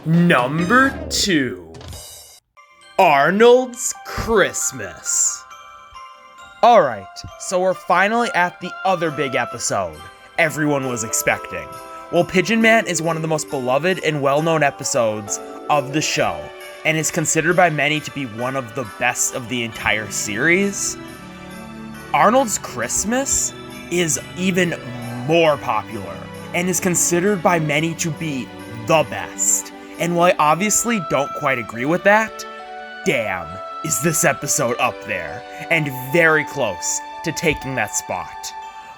Number 2. Arnold's Christmas. Alright, so we're finally at the other big episode everyone was expecting. Well, Pigeon Man is one of the most beloved and well-known episodes of the show, and is considered by many to be one of the best of the entire series. Arnold's Christmas is even more popular, and is considered by many to be the best. And while I obviously don't quite agree with that, damn, is this episode up there, and very close to taking that spot.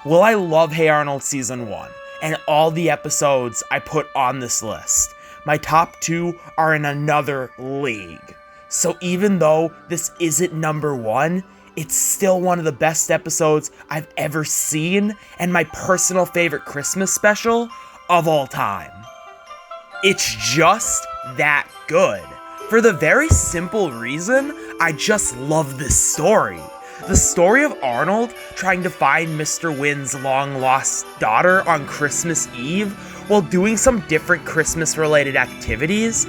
Well, I love Hey Arnold Season 1, and all the episodes I put on this list. My top 2 are in another league. So even though this isn't number 1, it's still one of the best episodes I've ever seen, and my personal favorite Christmas special of all time. It's just that good. For the very simple reason, I just love this story. The story of Arnold trying to find Mr. Wynn's long-lost daughter on Christmas Eve while doing some different Christmas-related activities,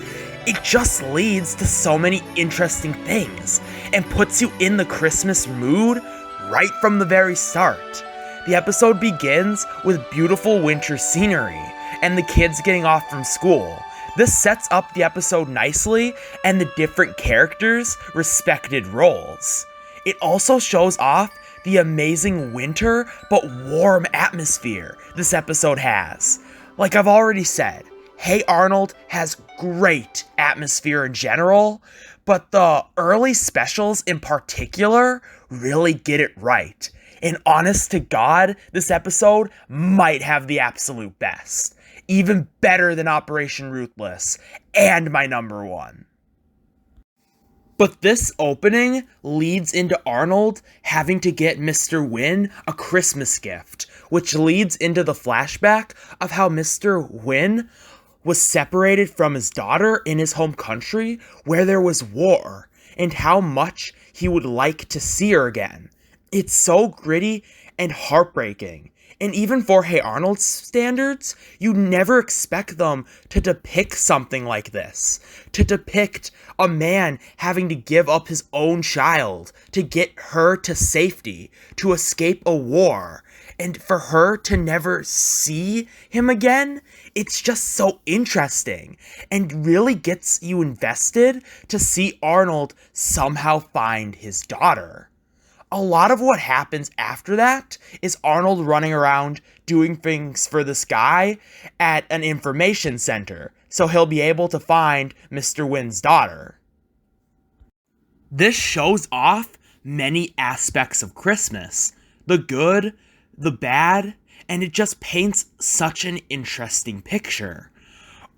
it just leads to so many interesting things and puts you in the Christmas mood right from the very start. The episode begins with beautiful winter scenery and the kids getting off from school. This sets up the episode nicely and the different characters' respected roles. It also shows off the amazing winter but warm atmosphere this episode has. Like I've already said, Hey Arnold has great atmosphere in general, but the early specials in particular really get it right. And honest to God, this episode might have the absolute best. Even better than Operation Ruthless, and my number 1. But this opening leads into Arnold having to get Mr. Wynn a Christmas gift, which leads into the flashback of how Mr. Wynn was separated from his daughter in his home country where there was war, and how much he would like to see her again. It's so gritty and heartbreaking. And even for Hey Arnold's standards, you never expect them to depict something like this. To depict a man having to give up his own child to get her to safety, to escape a war, and for her to never see him again. It's just so interesting and really gets you invested to see Arnold somehow find his daughter. A lot of what happens after that is Arnold running around doing things for this guy at an information center, so he'll be able to find Mr. Wynn's daughter. This shows off many aspects of Christmas, the good, the bad, and it just paints such an interesting picture.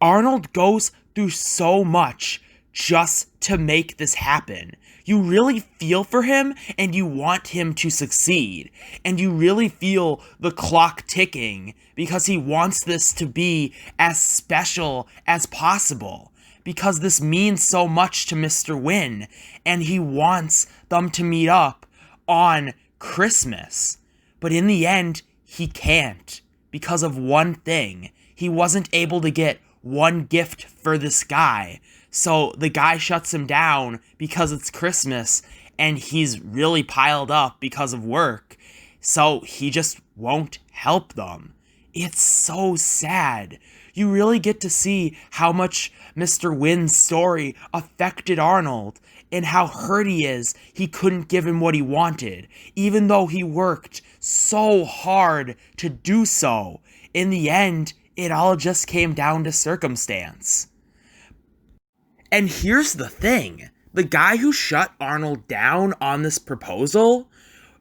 Arnold goes through so much just to make this happen. You really feel for him, and you want him to succeed. And you really feel the clock ticking, because he wants this to be as special as possible. Because this means so much to Mr. Wynn, and he wants them to meet up on Christmas. But in the end, he can't, because of one thing. He wasn't able to get one gift for this guy. So the guy shuts him down because it's Christmas and he's really piled up because of work. So he just won't help them. It's so sad. You really get to see how much Mr. Wynn's story affected Arnold and how hurt he is he couldn't give him what he wanted, even though he worked so hard to do so. In the end, it all just came down to circumstance. And here's the thing, the guy who shut Arnold down on this proposal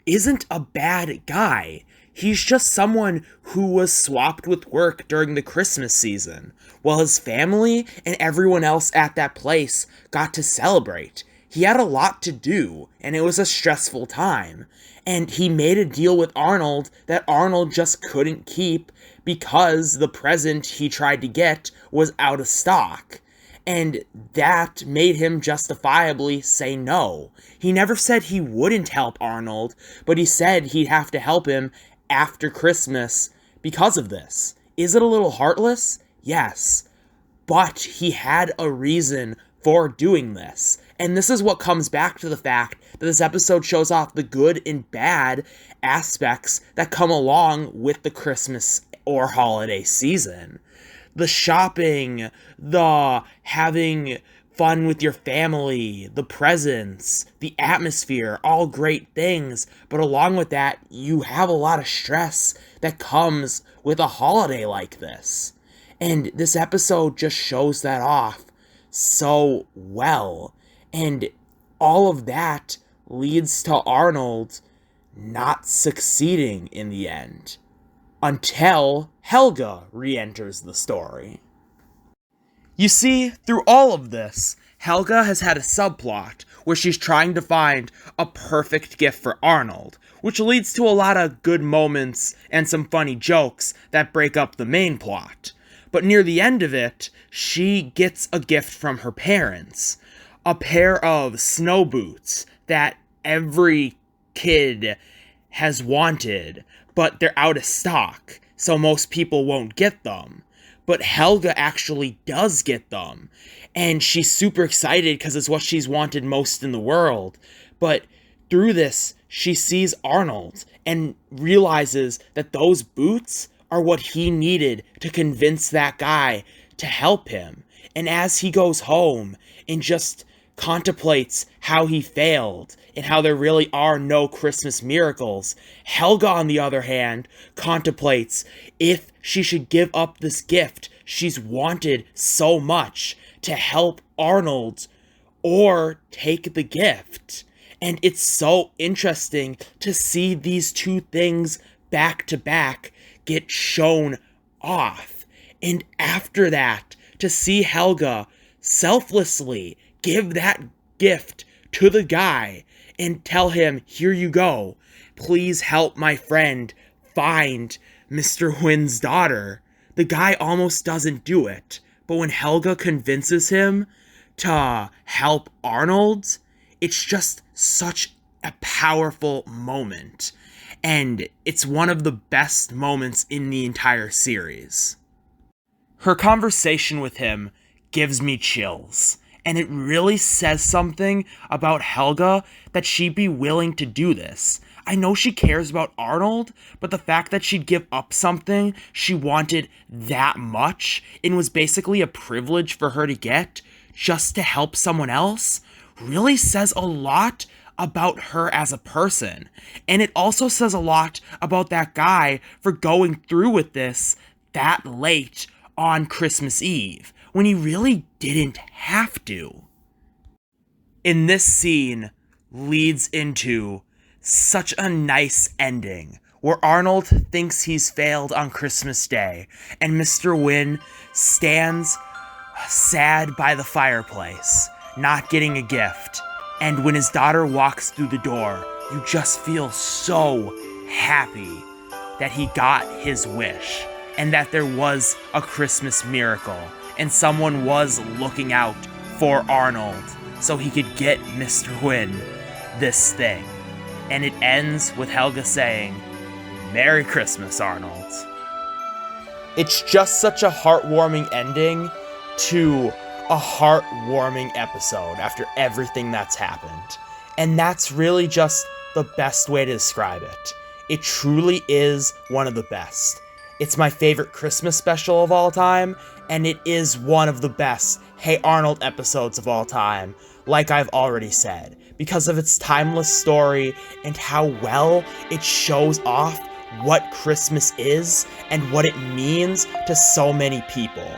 isn't a bad guy. He's just someone who was swapped with work during the Christmas season, while his family and everyone else at that place got to celebrate. He had a lot to do, and it was a stressful time. And he made a deal with Arnold that Arnold just couldn't keep because the present he tried to get was out of stock. And that made him justifiably say no. He never said he wouldn't help Arnold, but he said he'd have to help him after Christmas because of this. Is it a little heartless? Yes. but he had a reason for doing this. And this is what comes back to the fact that this episode shows off the good and bad aspects that come along with the Christmas or holiday season. The shopping, the having fun with your family, the presents, the atmosphere, all great things. But along with that, you have a lot of stress that comes with a holiday like this. And this episode just shows that off so well. And all of that leads to Arnold not succeeding in the end. Until Helga re-enters the story. You see, through all of this, Helga has had a subplot where she's trying to find a perfect gift for Arnold, which leads to a lot of good moments and some funny jokes that break up the main plot. But near the end of it, she gets a gift from her parents. A pair of snow boots that every kid has wanted, but they're out of stock, so most people won't get them. But Helga actually does get them, and she's super excited because it's what she's wanted most in the world. But through this, she sees Arnold and realizes that those boots are what he needed to convince that guy to help him. And as he goes home and just contemplates how he failed and how there really are no Christmas miracles, Helga, on the other hand, contemplates if she should give up this gift she's wanted so much to help Arnold or take the gift. And it's so interesting to see these two things back to back get shown off. And after that, to see Helga selflessly give that gift to the guy and tell him, here you go, please help my friend find Mr. Huyn's daughter. The guy almost doesn't do it, but when Helga convinces him to help Arnold, it's just such a powerful moment. And it's one of the best moments in the entire series. Her conversation with him gives me chills. And it really says something about Helga that she'd be willing to do this. I know she cares about Arnold, but the fact that she'd give up something she wanted that much and was basically a privilege for her to get just to help someone else really says a lot about her as a person. And it also says a lot about that guy for going through with this that late on Christmas Eve, when he really didn't have to. And this scene leads into such a nice ending, where Arnold thinks he's failed on Christmas Day, and Mr. Huyn stands sad by the fireplace, not getting a gift. And when his daughter walks through the door, you just feel so happy that he got his wish, and that there was a Christmas miracle, and someone was looking out for Arnold so he could get Mr. Huyn this thing. And it ends with Helga saying, "Merry Christmas, Arnold." It's just such a heartwarming ending to a heartwarming episode after everything that's happened. And that's really just the best way to describe it. It truly is one of the best. It's my favorite Christmas special of all time, and it is one of the best Hey Arnold episodes of all time, like I've already said, because of its timeless story and how well it shows off what Christmas is and what it means to so many people.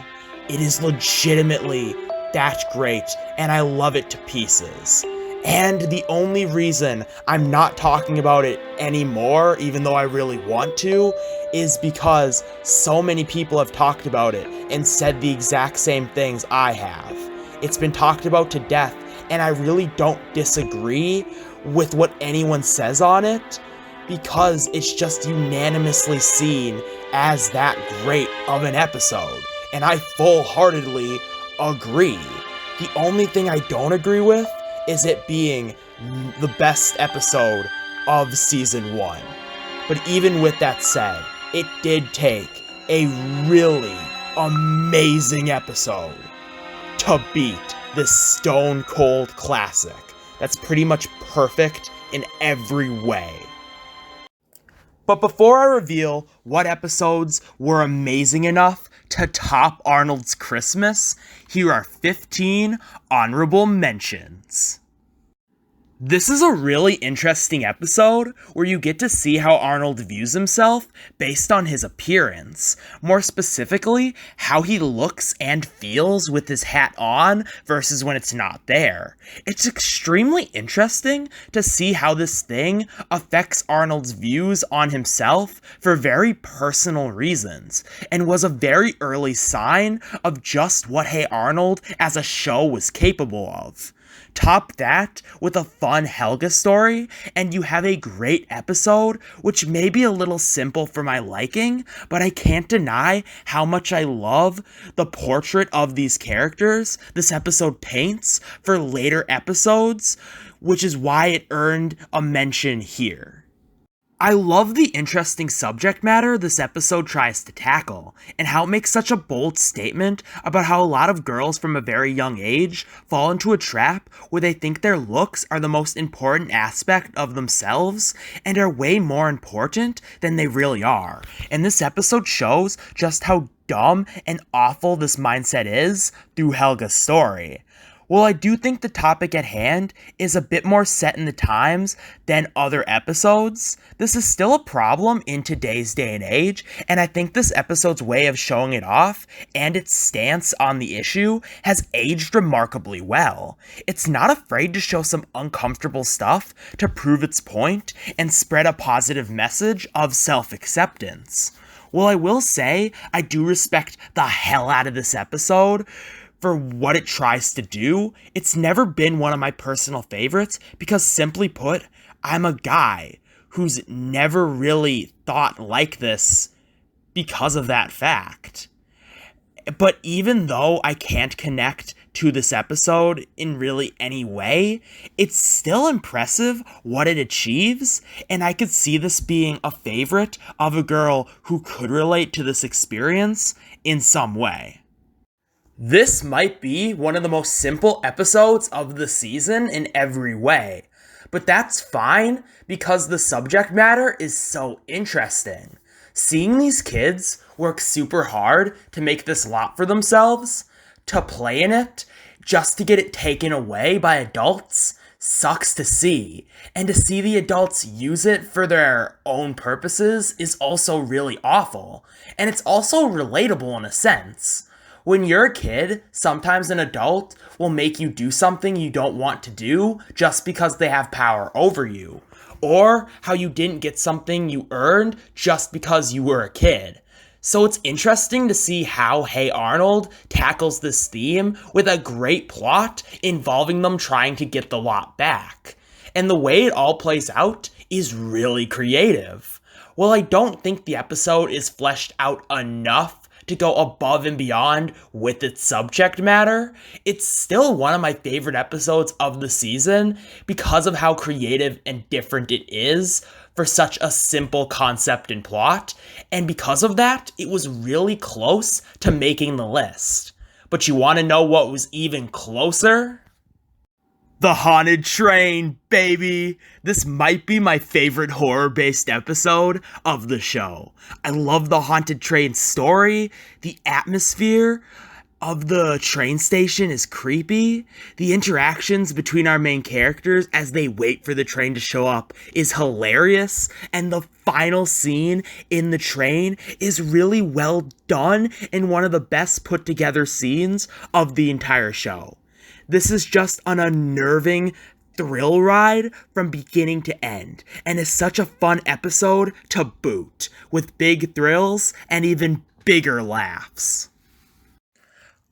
It is legitimately that great, and I love it to pieces. And the only reason I'm not talking about it anymore, even though I really want to, is because so many people have talked about it and said the exact same things I have. It's been talked about to death, and I really don't disagree with what anyone says on it, because it's just unanimously seen as that great of an episode, and I full-heartedly agree. The only thing I don't agree with is it being the best episode of season 1. But even with that said, it did take a really amazing episode to beat this stone cold classic that's pretty much perfect in every way. But before I reveal what episodes were amazing enough to top Arnold's Christmas, here are 15 honorable mentions. This is a really interesting episode where you get to see how Arnold views himself based on his appearance. More specifically, how he looks and feels with his hat on versus when it's not there. It's extremely interesting to see how this thing affects Arnold's views on himself for very personal reasons, and was a very early sign of just what Hey Arnold as a show was capable of. Top that with a fun Helga story, and you have a great episode, which may be a little simple for my liking, but I can't deny how much I love the portrait of these characters this episode paints for later episodes, which is why it earned a mention here. I love the interesting subject matter this episode tries to tackle, and how it makes such a bold statement about how a lot of girls from a very young age fall into a trap where they think their looks are the most important aspect of themselves, and are way more important than they really are. And this episode shows just how dumb and awful this mindset is through Helga's story. While I do think the topic at hand is a bit more set in the times than other episodes, this is still a problem in today's day and age, and I think this episode's way of showing it off and its stance on the issue has aged remarkably well. It's not afraid to show some uncomfortable stuff to prove its point and spread a positive message of self-acceptance. While I will say I do respect the hell out of this episode for what it tries to do, it's never been one of my personal favorites because, simply put, I'm a guy who's never really thought like this because of that fact. But even though I can't connect to this episode in really any way, it's still impressive what it achieves, and I could see this being a favorite of a girl who could relate to this experience in some way. This might be one of the most simple episodes of the season in every way, but that's fine because the subject matter is so interesting. Seeing these kids work super hard to make this lot for themselves, to play in it, just to get it taken away by adults, sucks to see. And to see the adults use it for their own purposes is also really awful. And it's also relatable in a sense. When you're a kid, sometimes an adult will make you do something you don't want to do just because they have power over you. Or how you didn't get something you earned just because you were a kid. So it's interesting to see how Hey Arnold tackles this theme with a great plot involving them trying to get the lot back. And the way it all plays out is really creative. While I don't think the episode is fleshed out enough to go above and beyond with its subject matter, it's still one of my favorite episodes of the season because of how creative and different it is for such a simple concept and plot, and because of that, it was really close to making the list. But you want to know what was even closer? The Haunted Train, baby! This might be my favorite horror-based episode of the show. I love the Haunted Train story. The atmosphere of the train station is creepy. The interactions between our main characters as they wait for the train to show up is hilarious. And the final scene in the train is really well done and one of the best put together scenes of the entire show. This is just an unnerving thrill ride from beginning to end, and is such a fun episode to boot, with big thrills and even bigger laughs.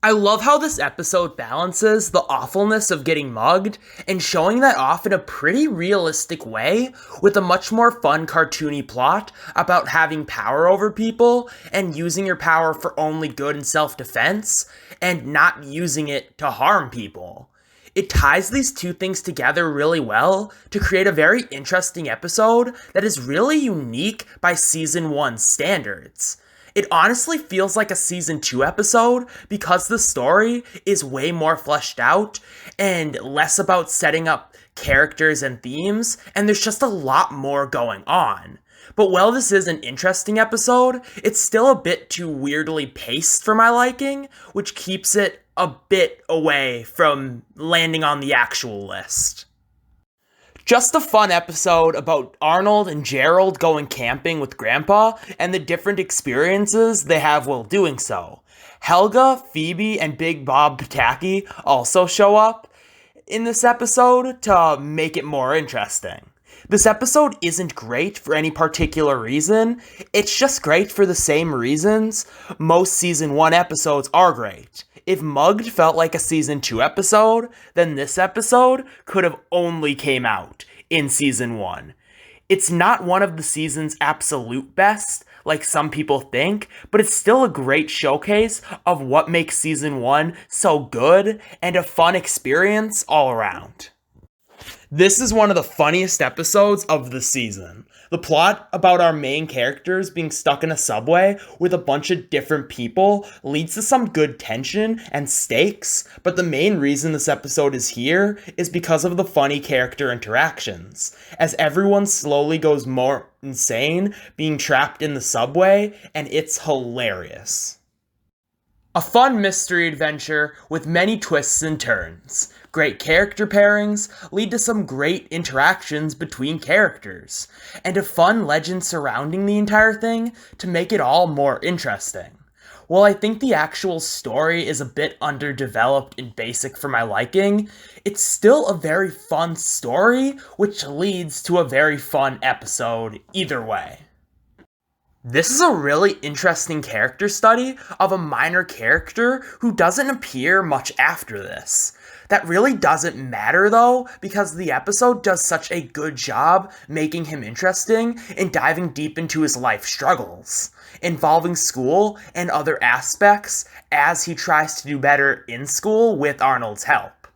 I love how this episode balances the awfulness of getting mugged and showing that off in a pretty realistic way with a much more fun cartoony plot about having power over people and using your power for only good and self-defense and not using it to harm people. It ties these two things together really well to create a very interesting episode that is really unique by season 1 standards. It honestly feels like a season 2 episode because the story is way more fleshed out and less about setting up characters and themes, and there's just a lot more going on. But while this is an interesting episode, it's still a bit too weirdly paced for my liking, which keeps it a bit away from landing on the actual list. Just a fun episode about Arnold and Gerald going camping with Grandpa and the different experiences they have while doing so. Helga, Phoebe, and Big Bob Pataki also show up in this episode to make it more interesting. This episode isn't great for any particular reason, it's just great for the same reasons most season 1 episodes are great. If Mugged felt like a season 2 episode, then this episode could have only came out in season 1. It's not one of the season's absolute best, like some people think, but it's still a great showcase of what makes season 1 so good and a fun experience all around. This is one of the funniest episodes of the season. The plot about our main characters being stuck in a subway with a bunch of different people leads to some good tension and stakes, but the main reason this episode is here is because of the funny character interactions, as everyone slowly goes more insane being trapped in the subway, and it's hilarious. A fun mystery adventure with many twists and turns. Great character pairings lead to some great interactions between characters, and a fun legend surrounding the entire thing to make it all more interesting. While I think the actual story is a bit underdeveloped and basic for my liking, it's still a very fun story, which leads to a very fun episode either way. This is a really interesting character study of a minor character who doesn't appear much after this. That really doesn't matter though, because the episode does such a good job making him interesting and diving deep into his life struggles, involving school and other aspects as he tries to do better in school with Arnold's help.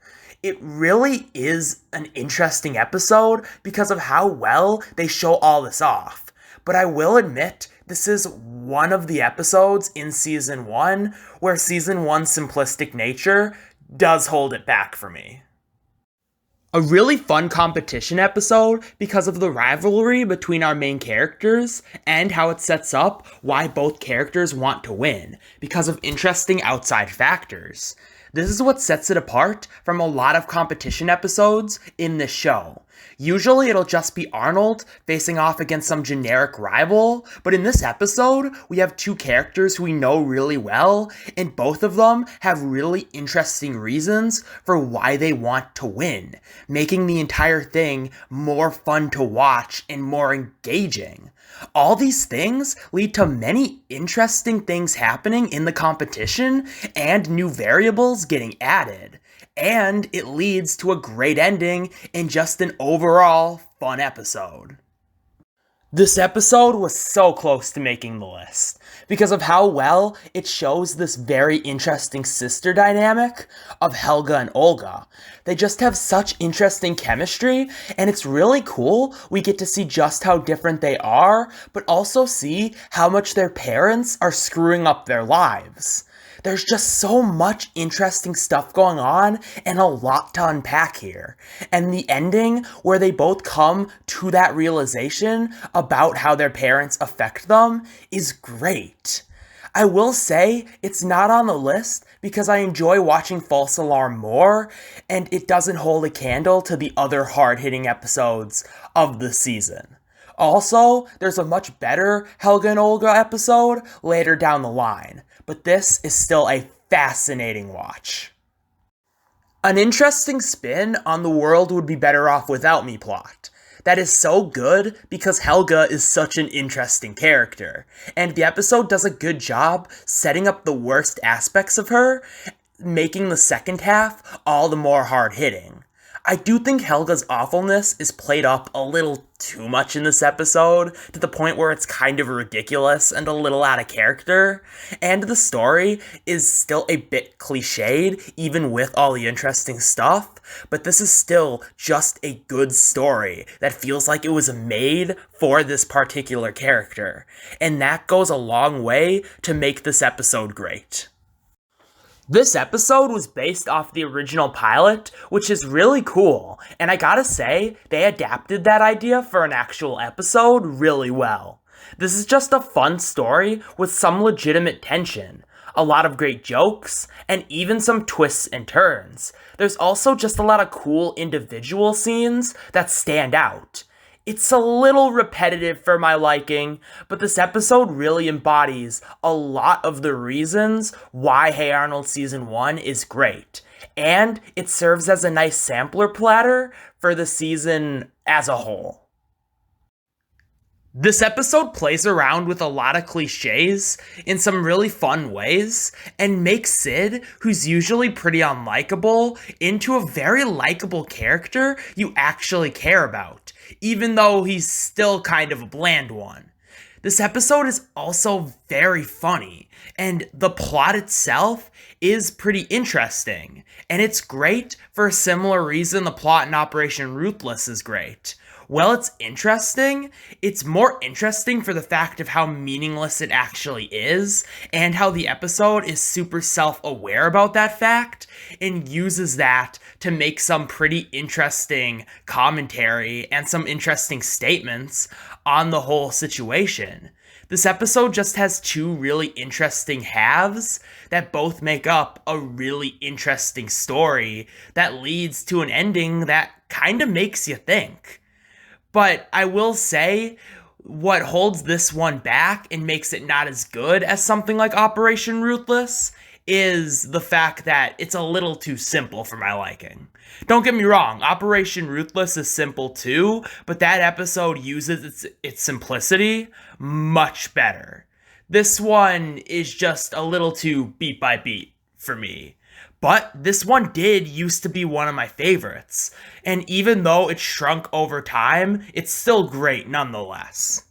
It really is an interesting episode because of how well they show all this off. But I will admit, this is one of the episodes in Season 1 where Season 1's simplistic nature does hold it back for me. A really fun competition episode because of the rivalry between our main characters and how it sets up why both characters want to win because of interesting outside factors. This is what sets it apart from a lot of competition episodes in this show. Usually it'll just be Arnold facing off against some generic rival, but in this episode, we have two characters who we know really well, and both of them have really interesting reasons for why they want to win, making the entire thing more fun to watch and more engaging. All these things lead to many interesting things happening in the competition and new variables getting added. And it leads to a great ending and just an overall fun episode. This episode was so close to making the list because of how well it shows this very interesting sister dynamic of Helga and Olga. They just have such interesting chemistry, and it's really cool we get to see just how different they are, but also see how much their parents are screwing up their lives. There's just so much interesting stuff going on and a lot to unpack here. And the ending where they both come to that realization about how their parents affect them is great. I will say it's not on the list because I enjoy watching False Alarm more, and it doesn't hold a candle to the other hard-hitting episodes of the season. Also, there's a much better Helga and Olga episode later down the line, but this is still a fascinating watch. An interesting spin on the world would be better off without me plot. That is so good because Helga is such an interesting character, and the episode does a good job setting up the worst aspects of her, making the second half all the more hard-hitting. I do think Helga's awfulness is played up a little too much in this episode, to the point where it's kind of ridiculous and a little out of character, and the story is still a bit cliched, even with all the interesting stuff, but this is still just a good story that feels like it was made for this particular character, and that goes a long way to make this episode great. This episode was based off the original pilot, which is really cool, and I gotta say, they adapted that idea for an actual episode really well. This is just a fun story with some legitimate tension, a lot of great jokes, and even some twists and turns. There's also just a lot of cool individual scenes that stand out. It's a little repetitive for my liking, but this episode really embodies a lot of the reasons why Hey Arnold Season 1 is great, and it serves as a nice sampler platter for the season as a whole. This episode plays around with a lot of cliches in some really fun ways, and makes Sid, who's usually pretty unlikable, into a very likable character you actually care about, even though he's still kind of a bland one. This episode is also very funny, and the plot itself is pretty interesting, and it's great for a similar reason the plot in Operation Ruthless is great. While it's interesting, it's more interesting for the fact of how meaningless it actually is, and how the episode is super self-aware about that fact, and uses that to make some pretty interesting commentary and some interesting statements on the whole situation. This episode just has two really interesting halves that both make up a really interesting story that leads to an ending that kind of makes you think. But I will say, what holds this one back and makes it not as good as something like Operation Ruthless is the fact that it's a little too simple for my liking. Don't get me wrong, Operation Ruthless is simple too, but that episode uses its simplicity much better. This one is just a little too beat by beat for me. But this one did used to be one of my favorites, and even though it shrunk over time, it's still great nonetheless.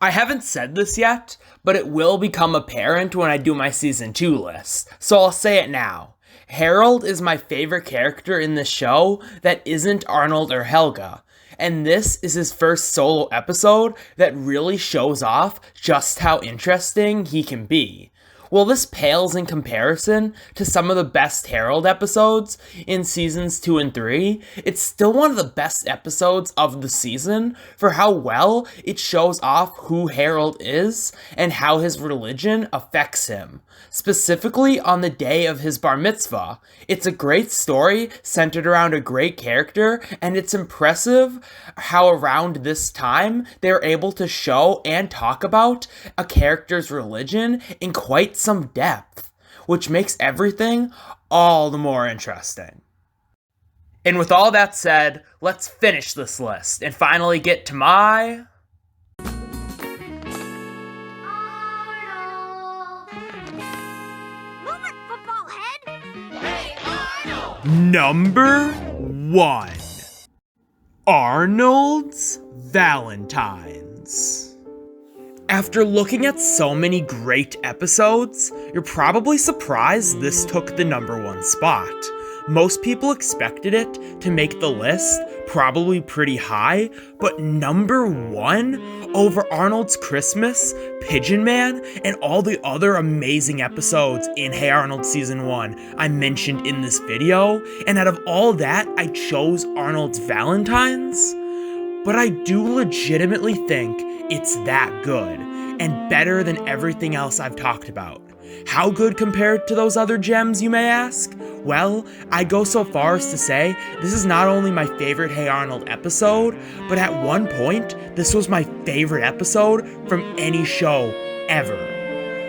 I haven't said this yet, but it will become apparent when I do my Season 2 list, so I'll say it now. Harold is my favorite character in this show that isn't Arnold or Helga, and this is his first solo episode that really shows off just how interesting he can be. While this pales in comparison to some of the best Harold episodes in seasons 2 and 3, it's still one of the best episodes of the season for how well it shows off who Harold is and how his religion affects him, specifically on the day of his bar mitzvah. It's a great story centered around a great character, and it's impressive how around this time they're able to show and talk about a character's religion in quite some depth, which makes everything all the more interesting. And with all that said, let's finish this list and finally get to my... Number 1. Arnold's Valentines. After looking at so many great episodes, you're probably surprised this took the number 1 spot. Most people expected it to make the list probably pretty high, but number 1 over Arnold's Christmas, Pigeon Man, and all the other amazing episodes in Hey Arnold Season 1 I mentioned in this video, and out of all that, I chose Arnold's Valentines. But I do legitimately think it's that good, and better than everything else I've talked about. How good compared to those other gems, you may ask? Well, I go so far as to say this is not only my favorite Hey Arnold episode, but at one point, this was my favorite episode from any show ever.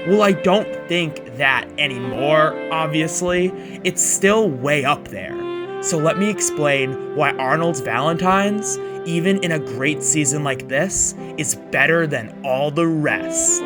Well, I don't think that anymore, obviously. It's still way up there. So let me explain why Arnold's Valentines, even in a great season like this, is better than all the rest.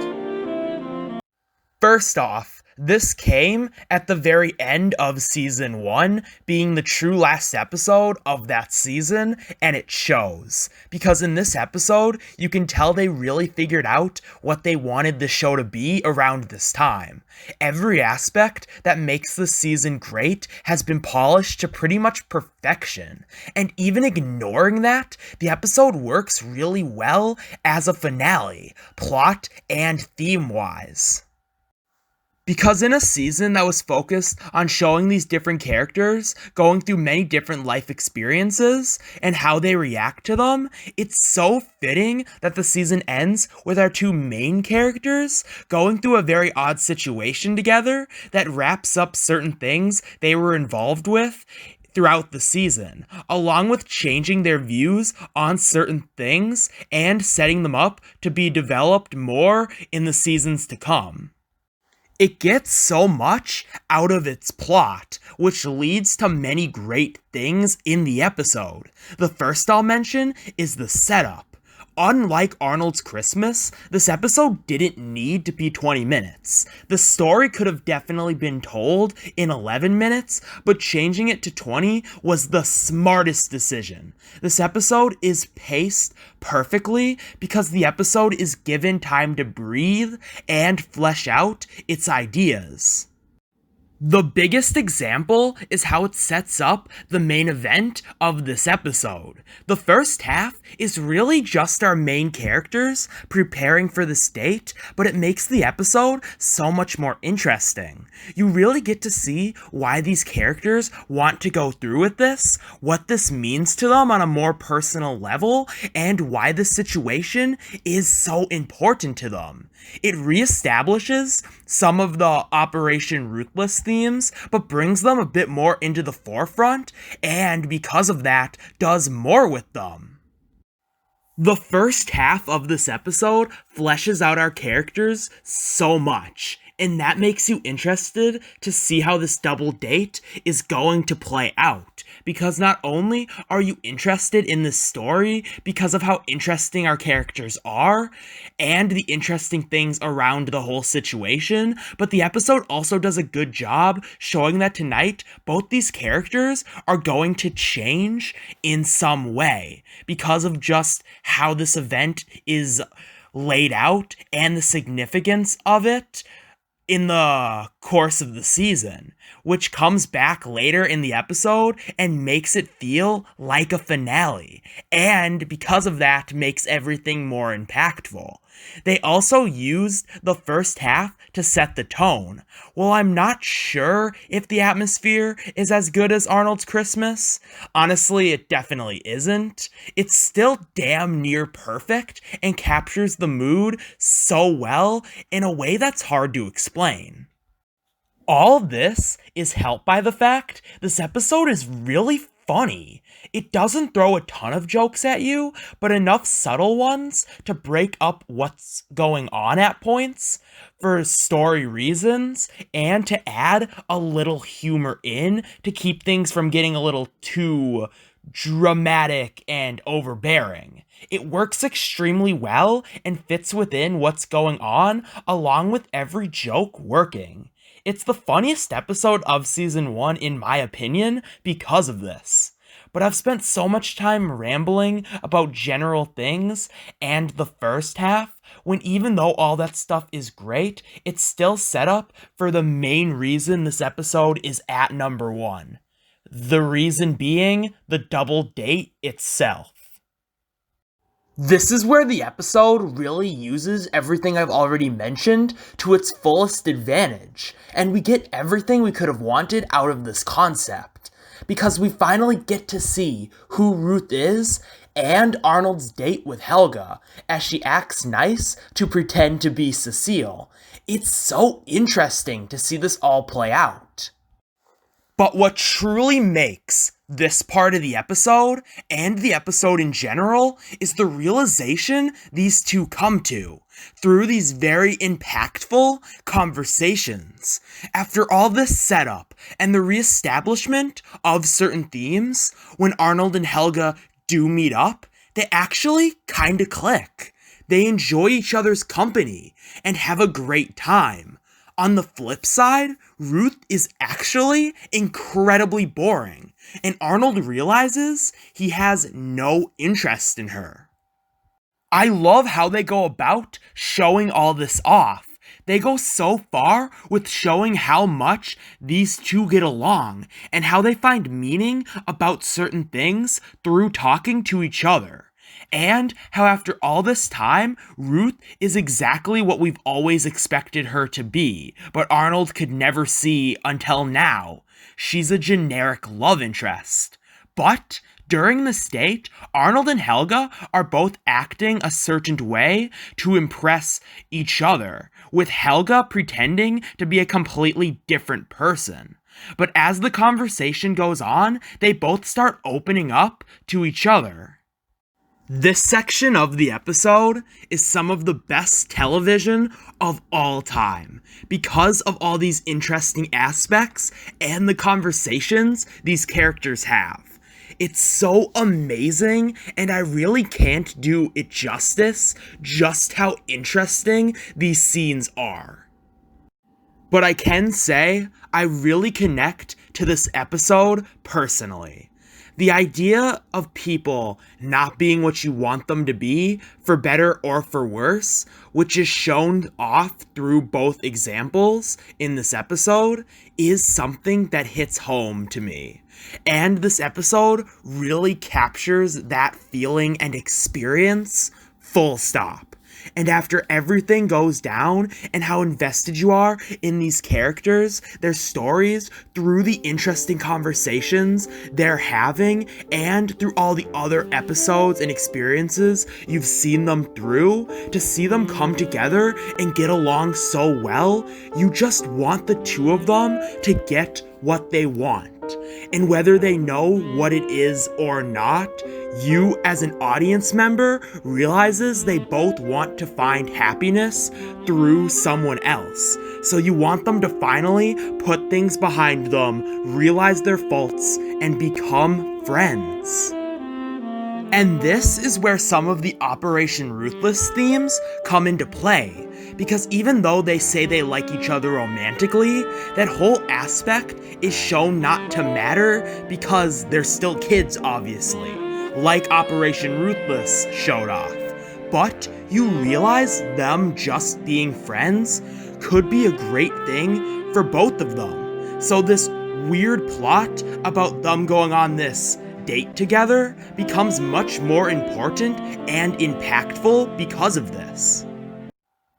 First off, This came at the very end of season 1, being the true last episode of that season, and it shows. Because in this episode, you can tell they really figured out what they wanted the show to be around this time. Every aspect that makes this season great has been polished to pretty much perfection, and even ignoring that, the episode works really well as a finale, plot and theme-wise. Because in a season that was focused on showing these different characters going through many different life experiences and how they react to them, it's so fitting that the season ends with our two main characters going through a very odd situation together that wraps up certain things they were involved with throughout the season, along with changing their views on certain things and setting them up to be developed more in the seasons to come. It gets so much out of its plot, which leads to many great things in the episode. The first I'll mention is the setup. Unlike Arnold's Christmas, this episode didn't need to be 20 minutes. The story could have definitely been told in 11 minutes, but changing it to 20 was the smartest decision. This episode is paced perfectly because the episode is given time to breathe and flesh out its ideas. The biggest example is how it sets up the main event of this episode. The first half is really just our main characters preparing for this date, but it makes the episode so much more interesting. You really get to see why these characters want to go through with this, what this means to them on a more personal level, and why this situation is so important to them. It reestablishes some of the Operation Ruthless themes, but brings them a bit more into the forefront, and because of that, does more with them. The first half of this episode fleshes out our characters so much, and that makes you interested to see how this double date is going to play out. Because not only are you interested in this story because of how interesting our characters are, and the interesting things around the whole situation, but the episode also does a good job showing that tonight, both these characters are going to change in some way, because of just how this event is laid out and the significance of it in the course of the season, which comes back later in the episode and makes it feel like a finale, and because of that makes everything more impactful. They also used the first half to set the tone. Well, I'm not sure if the atmosphere is as good as Arnold's Christmas. Honestly, it definitely isn't. It's still damn near perfect and captures the mood so well in a way that's hard to explain. All this is helped by the fact this episode is really funny. It doesn't throw a ton of jokes at you, but enough subtle ones to break up what's going on at points for story reasons, and to add a little humor in to keep things from getting a little too dramatic and overbearing. It works extremely well and fits within what's going on, along with every joke working. It's the funniest episode of season 1 in my opinion because of this. But I've spent so much time rambling about general things and the first half, when even though all that stuff is great, it's still set up for the main reason this episode is at number 1. The reason being the double date itself. This is where the episode really uses everything I've already mentioned to its fullest advantage, and we get everything we could have wanted out of this concept, because we finally get to see who Ruth is and Arnold's date with Helga, as she acts nice to pretend to be Cecile. It's so interesting to see this all play out. But what truly makes this part of the episode, and the episode in general, is the realization these two come to through these very impactful conversations. After all this setup and the reestablishment of certain themes, when Arnold and Helga do meet up, they actually kinda click. They enjoy each other's company and have a great time. On the flip side, Ruth is actually incredibly boring, and Arnold realizes he has no interest in her. I love how they go about showing all this off. They go so far with showing how much these two get along and how they find meaning about certain things through talking to each other. And how after all this time, Ruth is exactly what we've always expected her to be, but Arnold could never see until now. She's a generic love interest. But during this date, Arnold and Helga are both acting a certain way to impress each other, with Helga pretending to be a completely different person. But as the conversation goes on, they both start opening up to each other. This section of the episode is some of the best television of all time because of all these interesting aspects and the conversations these characters have. It's so amazing, and I really can't do it justice just how interesting these scenes are. But I can say I really connect to this episode personally. The idea of people not being what you want them to be, for better or for worse, which is shown off through both examples in this episode, is something that hits home to me. And this episode really captures that feeling and experience, full stop. And after everything goes down and how invested you are in these characters, their stories, through the interesting conversations they're having, and through all the other episodes and experiences you've seen them through, to see them come together and get along so well, you just want the two of them to get what they want. And whether they know what it is or not, you as an audience member realizes they both want to find happiness through someone else. So you want them to finally put things behind them, realize their faults, and become friends. And this is where some of the Operation Ruthless themes come into play, because even though they say they like each other romantically, that whole aspect is shown not to matter because they're still kids, obviously, like Operation Ruthless showed off. But you realize them just being friends could be a great thing for both of them. So this weird plot about them going on this date together becomes much more important and impactful because of this.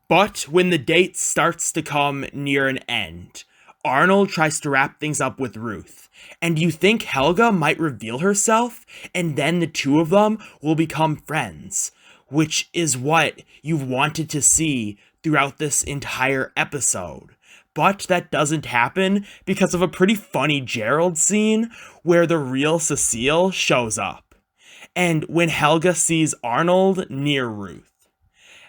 But when the date starts to come near an end, Arnold tries to wrap things up with Ruth, and you think Helga might reveal herself, and then the two of them will become friends, which is what you've wanted to see throughout this entire episode. But that doesn't happen because of a pretty funny Gerald scene where the real Cecile shows up. And when Helga sees Arnold near Ruth,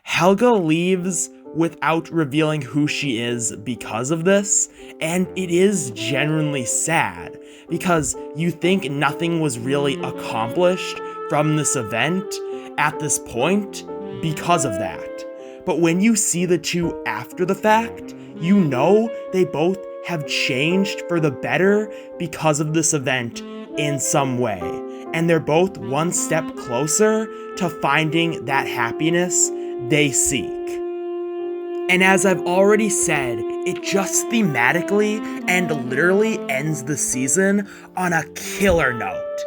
Helga leaves without revealing who she is because of this, and it is genuinely sad because you think nothing was really accomplished from this event at this point because of that. But when you see the two after the fact, you know they both have changed for the better because of this event in some way. And they're both one step closer to finding that happiness they seek. And as I've already said, it just thematically and literally ends the season on a killer note.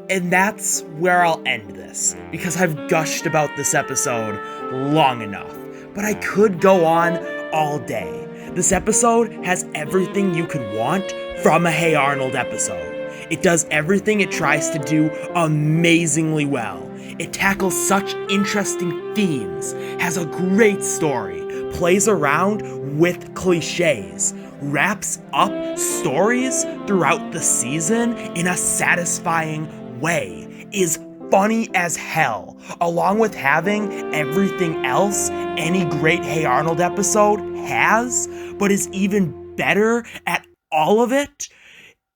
And that's where I'll end this, because I've gushed about this episode long enough. But I could go on all day. This episode has everything you could want from a Hey Arnold episode. It does everything it tries to do amazingly well. It tackles such interesting themes, has a great story, plays around with cliches, wraps up stories throughout the season in a satisfying way, is funny as hell, along with having everything else any great Hey Arnold episode has, but is even better at all of it,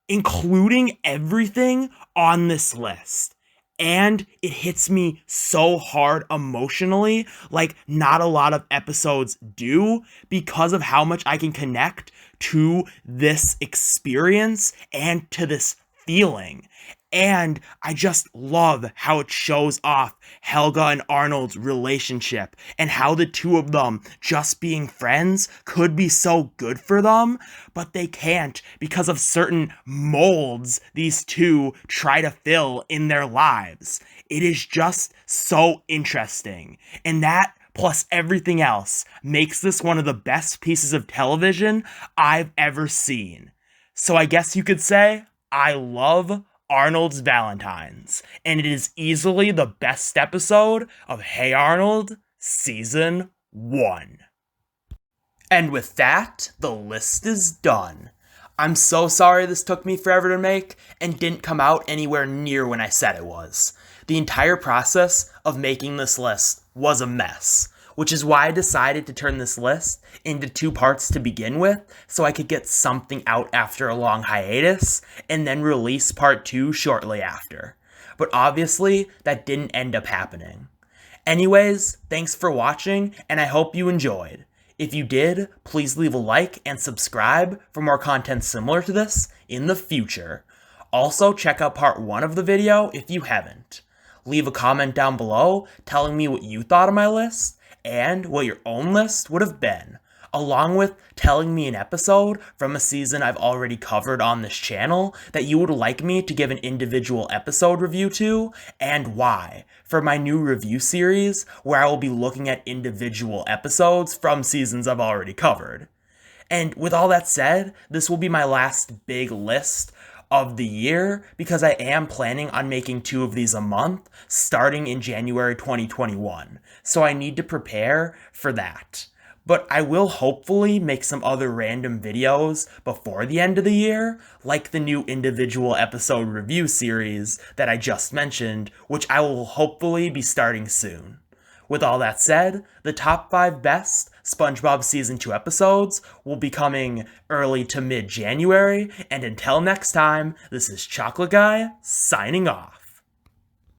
including everything on this list. And it hits me so hard emotionally, like not a lot of episodes do, because of how much I can connect to this experience and to this feeling. And I just love how it shows off Helga and Arnold's relationship and how the two of them just being friends could be so good for them, but they can't because of certain molds these two try to fill in their lives. It is just so interesting. And that, plus everything else, makes this one of the best pieces of television I've ever seen. So I guess you could say I love Arnold's Valentines, and it is easily the best episode of Hey Arnold Season 1. And with that, the list is done. I'm so sorry this took me forever to make and didn't come out anywhere near when I said it was. The entire process of making this list was a mess, which is why I decided to turn this list into 2 parts to begin with, so I could get something out after a long hiatus, and then release part 2 shortly after. But obviously, that didn't end up happening. Anyways, thanks for watching, and I hope you enjoyed. If you did, please leave a like and subscribe for more content similar to this in the future. Also, check out part 1 of the video if you haven't. Leave a comment down below telling me what you thought of my list, and what your own list would have been, along with telling me an episode from a season I've already covered on this channel that you would like me to give an individual episode review to, and why, for my new review series where I will be looking at individual episodes from seasons I've already covered. And with all that said, this will be my last big list of the year, because I am planning on making 2 of these a month, starting in January 2021, so I need to prepare for that. But I will hopefully make some other random videos before the end of the year, like the new individual episode review series that I just mentioned, which I will hopefully be starting soon. With all that said, the top 5 best SpongeBob Season 2 episodes will be coming early to mid-January, and until next time, this is Chocolate Guy, signing off.